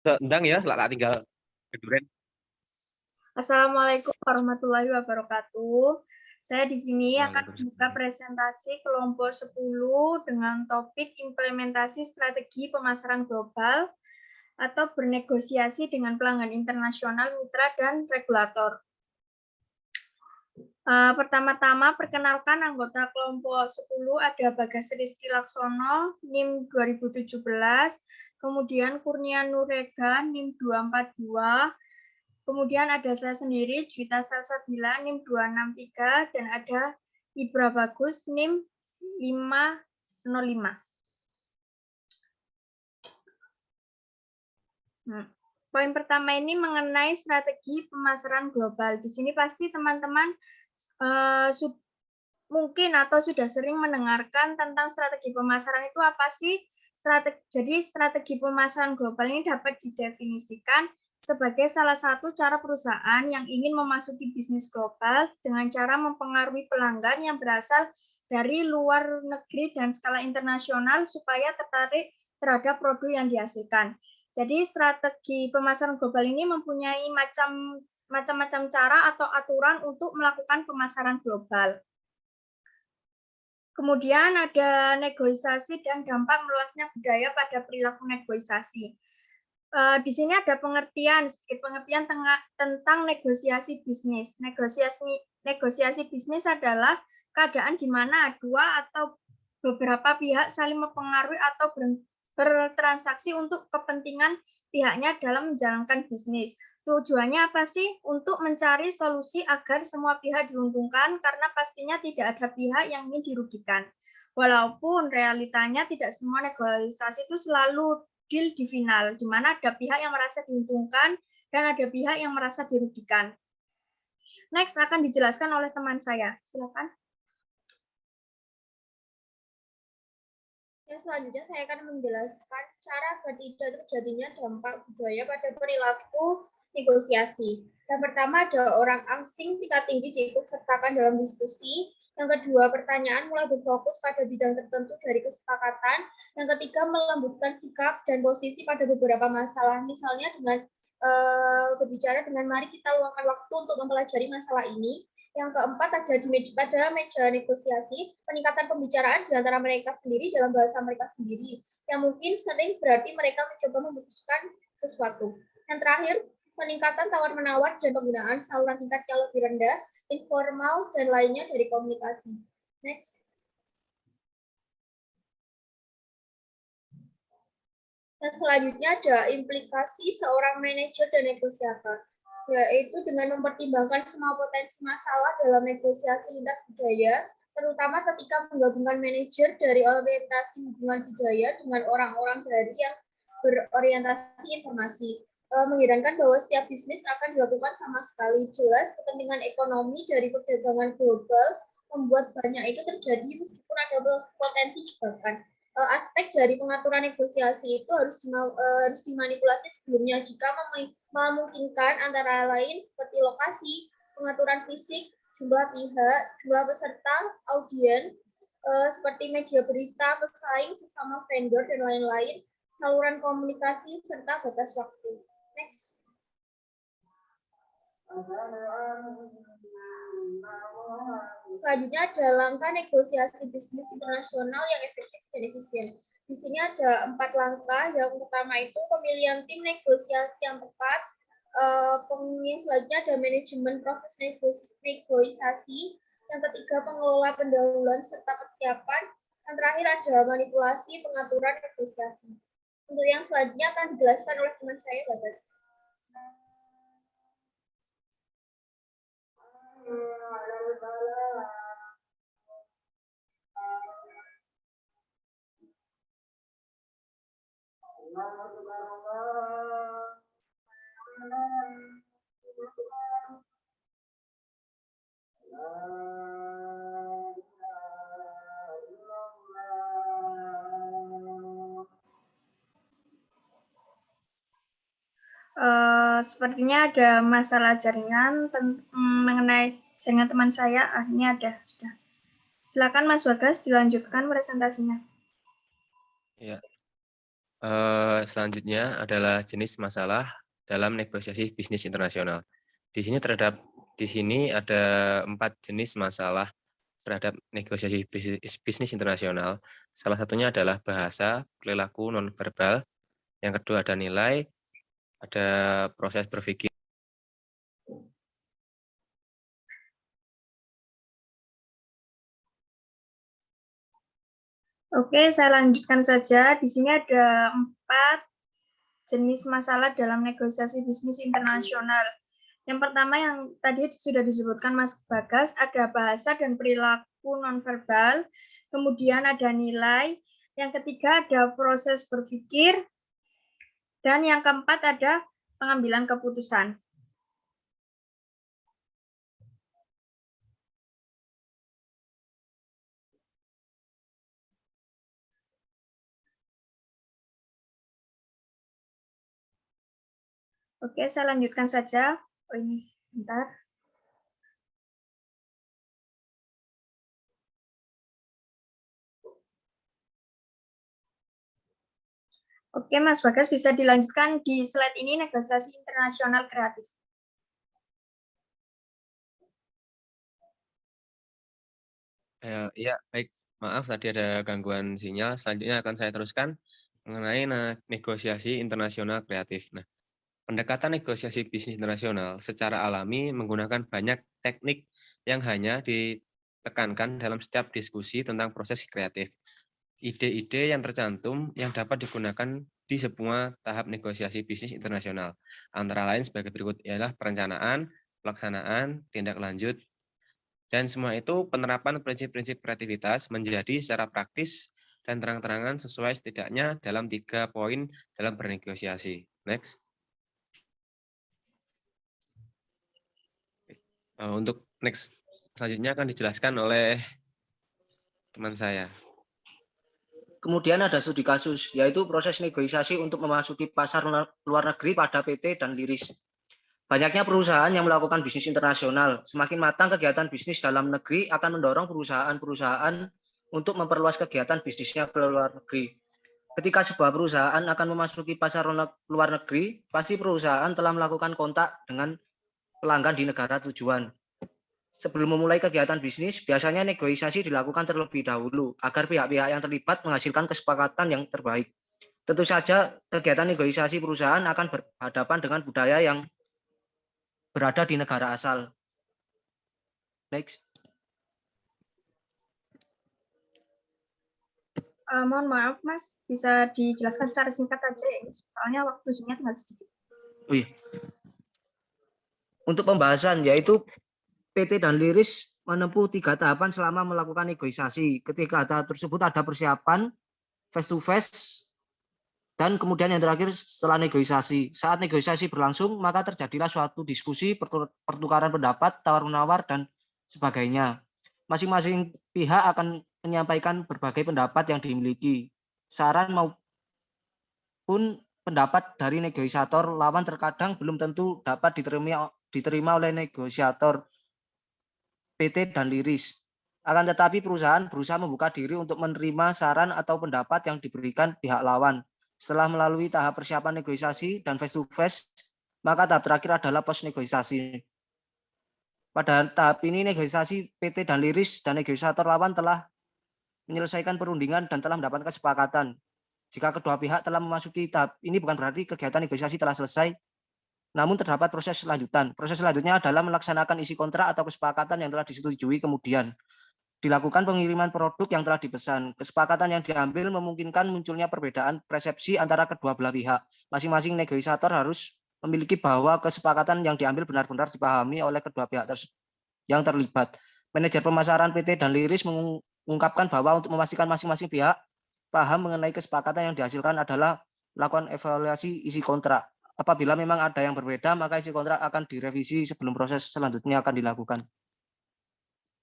Endang ya, lah tinggal keduren. Assalamualaikum warahmatullahi wabarakatuh. Saya di sini akan membuka presentasi kelompok 10 dengan topik implementasi strategi pemasaran global atau bernegosiasi dengan pelanggan internasional, mitra, dan regulator. Pertama-tama perkenalkan anggota kelompok 10 ada Bagas Rizky Laksono, NIM 2017, kemudian Kurnia Nurega, NIM 242, kemudian ada saya sendiri, Juwita Salsabila, NIM 263, dan ada Ibra Bagus, NIM 505. Poin pertama ini mengenai strategi pemasaran global. Di sini pasti teman-teman mungkin atau sudah sering mendengarkan tentang strategi pemasaran itu apa sih? Jadi strategi pemasaran global ini dapat didefinisikan sebagai salah satu cara perusahaan yang ingin memasuki bisnis global dengan cara mempengaruhi pelanggan yang berasal dari luar negeri dan skala internasional supaya tertarik terhadap produk yang dihasilkan. Jadi strategi pemasaran global ini mempunyai macam-macam cara atau aturan untuk melakukan pemasaran global. Kemudian ada negosiasi dan dampak meluasnya budaya pada perilaku negosiasi. Di sini ada sedikit pengertian tentang negosiasi bisnis. Negosiasi bisnis adalah keadaan di mana dua atau beberapa pihak saling mempengaruhi atau bertransaksi untuk kepentingan pihaknya dalam menjalankan bisnis. Tujuannya apa sih? Untuk mencari solusi agar semua pihak diuntungkan karena pastinya tidak ada pihak yang ingin dirugikan. Walaupun realitanya tidak semua negosiasi itu selalu deal di final, di mana ada pihak yang merasa diuntungkan dan ada pihak yang merasa dirugikan. Next akan dijelaskan oleh teman saya. Silakan. Yang selanjutnya saya akan menjelaskan cara agar tidak terjadinya dampak budaya pada perilaku negosiasi. Yang pertama ada orang asing tingkat tinggi diikutsertakan dalam diskusi. Yang kedua, pertanyaan mulai berfokus pada bidang tertentu dari kesepakatan. Yang ketiga, melembutkan sikap dan posisi pada beberapa masalah. Misalnya dengan berbicara dengan mari kita luangkan waktu untuk mempelajari masalah ini. Yang keempat ada pada meja negosiasi, peningkatan pembicaraan di antara mereka sendiri dalam bahasa mereka sendiri, yang mungkin sering berarti mereka mencoba memutuskan sesuatu. Yang terakhir, peningkatan tawar-menawar dan penggunaan saluran tingkat yang lebih rendah, informal, dan lainnya dari komunikasi. Next. Dan selanjutnya ada implikasi seorang manajer dan negosiator, yaitu dengan mempertimbangkan semua potensi masalah dalam negosiasi lintas budaya, terutama ketika menggabungkan manajer dari orientasi hubungan budaya dengan orang-orang dari yang berorientasi informasi. Mengherankan bahwa setiap bisnis akan dilakukan sama sekali. Jelas kepentingan ekonomi dari perdagangan global membuat banyak itu terjadi meskipun ada potensi jebakan. Aspek dari pengaturan negosiasi itu harus dimanipulasi sebelumnya jika memungkinkan, antara lain seperti lokasi, pengaturan fisik, jumlah pihak, jumlah peserta, audiens, seperti media berita, pesaing, sesama vendor, dan lain-lain, saluran komunikasi, serta batas waktu. Next. Selanjutnya ada langkah negosiasi bisnis internasional yang efektif dan efisien. Di sini ada 4 langkah. Yang pertama itu pemilihan tim negosiasi yang tepat. Kemudian selanjutnya ada manajemen proses negosiasi. Yang ketiga pengelola pendahuluan serta persiapan. Yang terakhir ada manipulasi pengaturan negosiasi. Untuk yang selanjutnya akan dijelaskan oleh teman saya, Bagas. Sepertinya ada masalah jaringan mengenai jaringan teman saya. Ini ada sudah. Silakan Mas Bagas dilanjutkan presentasinya. Ya. Selanjutnya adalah jenis masalah dalam negosiasi bisnis internasional. Di sini ada 4 jenis masalah terhadap negosiasi bisnis internasional. Salah satunya adalah bahasa, perilaku nonverbal. Yang kedua ada nilai, ada proses berpikir. Oke, saya lanjutkan saja. Di sini ada 4 jenis masalah dalam negosiasi bisnis internasional. Yang pertama yang tadi sudah disebutkan Mas Bagas, ada bahasa dan perilaku nonverbal, kemudian ada nilai, yang ketiga ada proses berpikir, dan yang keempat ada pengambilan keputusan. Oke, saya lanjutkan saja. Oh ini, bentar. Oke, Mas Bagas bisa dilanjutkan di slide ini, negosiasi internasional kreatif. Ya, baik. Maaf tadi ada gangguan sinyal. Selanjutnya akan saya teruskan mengenai negosiasi internasional kreatif. Nah, pendekatan negosiasi bisnis internasional secara alami menggunakan banyak teknik yang hanya ditekankan dalam setiap diskusi tentang proses kreatif. Ide-ide yang tercantum yang dapat digunakan di semua tahap negosiasi bisnis internasional. Antara lain sebagai berikut ialah perencanaan, pelaksanaan, tindak lanjut, dan semua itu penerapan prinsip-prinsip kreativitas menjadi secara praktis dan terang-terangan sesuai setidaknya dalam 3 poin dalam bernegosiasi. Next. Untuk next selanjutnya akan dijelaskan oleh teman saya. Kemudian ada studi kasus, yaitu proses negosiasi untuk memasuki pasar luar negeri pada PT dan Liris. Banyaknya perusahaan yang melakukan bisnis internasional. Semakin matang kegiatan bisnis dalam negeri akan mendorong perusahaan-perusahaan untuk memperluas kegiatan bisnisnya ke luar negeri. Ketika sebuah perusahaan akan memasuki pasar luar negeri, pasti perusahaan telah melakukan kontak dengan pelanggan di negara tujuan. Sebelum memulai kegiatan bisnis, biasanya negosiasi dilakukan terlebih dahulu agar pihak-pihak yang terlibat menghasilkan kesepakatan yang terbaik. Tentu saja, kegiatan negosiasi perusahaan akan berhadapan dengan budaya yang berada di negara asal. Next. Mohon maaf, Mas, bisa dijelaskan secara singkat aja ya, soalnya waktunya tinggal sedikit. Oh iya. Untuk pembahasan, yaitu PT dan Liris menempuh 3 tahapan selama melakukan negosiasi. Ketika tahap tersebut ada persiapan, face to face, dan kemudian yang terakhir setelah negosiasi. Saat negosiasi berlangsung, maka terjadilah suatu diskusi, pertukaran pendapat, tawar-menawar, dan sebagainya. Masing-masing pihak akan menyampaikan berbagai pendapat yang dimiliki. Saran maupun pendapat dari negosiator lawan terkadang belum tentu dapat diterima oleh negosiator PT dan Liris. Akan tetapi perusahaan berusaha membuka diri untuk menerima saran atau pendapat yang diberikan pihak lawan. Setelah melalui tahap persiapan negosiasi dan face to face, maka tahap terakhir adalah post negosiasi. Pada tahap ini negosiasi PT dan Liris dan negosiator lawan telah menyelesaikan perundingan dan telah mendapatkan kesepakatan. Jika kedua pihak telah memasuki tahap ini bukan berarti kegiatan negosiasi telah selesai, namun terdapat proses selanjutan. Proses selanjutnya adalah melaksanakan isi kontrak atau kesepakatan yang telah disetujui, kemudian dilakukan pengiriman produk yang telah dipesan. Kesepakatan yang diambil memungkinkan munculnya perbedaan persepsi antara kedua belah pihak. Masing-masing negosiator harus memiliki bahwa kesepakatan yang diambil benar-benar dipahami oleh kedua pihak yang terlibat. Manajer pemasaran PT dan Liris mengungkapkan bahwa untuk memastikan masing-masing pihak paham mengenai kesepakatan yang dihasilkan adalah melakukan evaluasi isi kontrak. Apabila memang ada yang berbeda, maka isi kontrak akan direvisi sebelum proses selanjutnya akan dilakukan.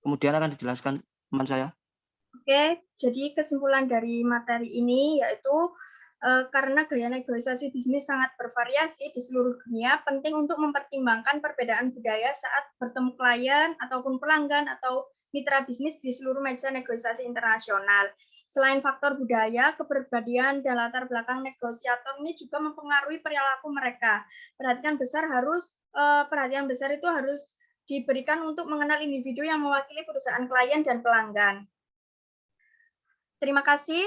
Kemudian akan dijelaskan teman saya. Oke, jadi kesimpulan dari materi ini yaitu karena gaya negosiasi bisnis sangat bervariasi di seluruh dunia, penting untuk mempertimbangkan perbedaan budaya saat bertemu klien ataupun pelanggan atau mitra bisnis di seluruh meja negosiasi internasional. Selain faktor budaya, kepribadian dan latar belakang negosiator ini juga mempengaruhi perilaku mereka. Perhatian besar itu harus diberikan untuk mengenal individu yang mewakili perusahaan klien dan pelanggan. Terima kasih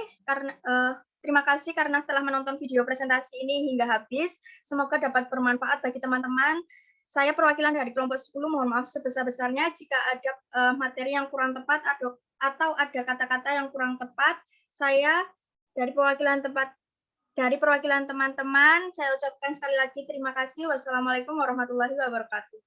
karena telah menonton video presentasi ini hingga habis. Semoga dapat bermanfaat bagi teman-teman. Saya perwakilan dari kelompok 10, mohon maaf sebesar-besarnya jika ada materi yang kurang tepat atau ada kata-kata yang kurang tepat. Saya dari perwakilan teman-teman, saya ucapkan sekali lagi terima kasih. Wassalamualaikum warahmatullahi wabarakatuh.